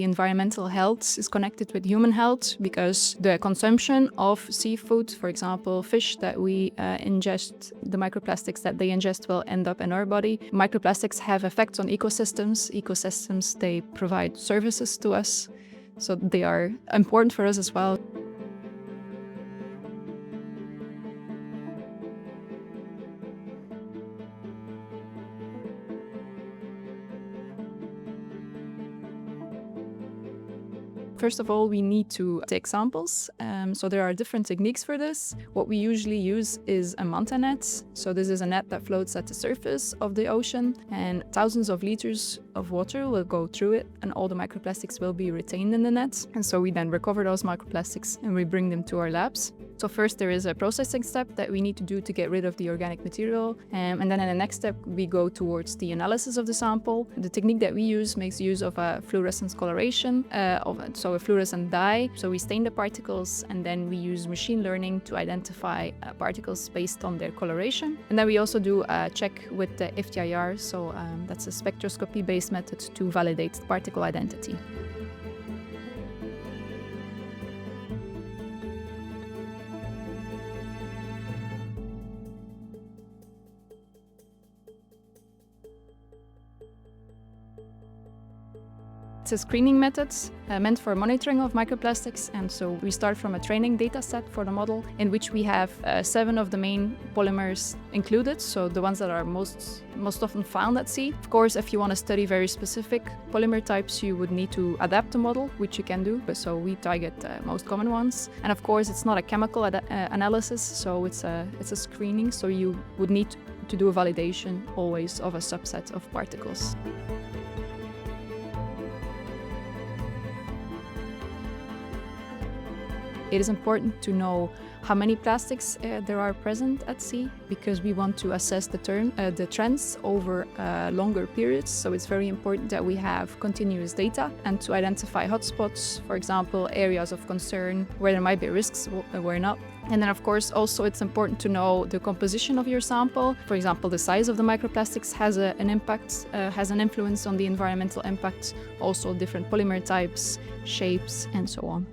environmental health is connected with human health because the consumption of seafood, for example, fish that we ingest, the microplastics that they ingest will end up in our body. Microplastics have effects on ecosystems. Ecosystems, they provide services to us, so they are important for us as well. First of all, we need to take samples. So there are different techniques for this. What we usually use is a manta net. So this is a net that floats at the surface of the ocean, and thousands of liters of water will go through it, and all the microplastics will be retained in the net. And so we then recover those microplastics and we bring them to our labs. So first there is a processing step that we need to do to get rid of the organic material. And then in the next step, we go towards the analysis of the sample. The technique that we use makes use of a fluorescence coloration, so a fluorescent dye. So we stain the particles and then we use machine learning to identify particles based on their coloration. And then we also do a check with the FTIR, so that's a spectroscopy-based method to validate particle identity. It's a screening method meant for monitoring of microplastics, and so we start from a training data set for the model in which we have 7 of the main polymers included, so the ones that are most often found at sea. Of course, if you want to study very specific polymer types, you would need to adapt the model, which you can do, so we target the most common ones. And of course, it's not a chemical analysis, so it's a screening, so you would need to do a validation always of a subset of particles. It is important to know how many plastics there are present at sea, because we want to assess the trends over longer periods. So it's very important that we have continuous data and to identify hotspots, for example, areas of concern where there might be risks, where not. And then, of course, also it's important to know the composition of your sample. For example, the size of the microplastics has an impact, has an influence on the environmental impact, also different polymer types, shapes, and so on.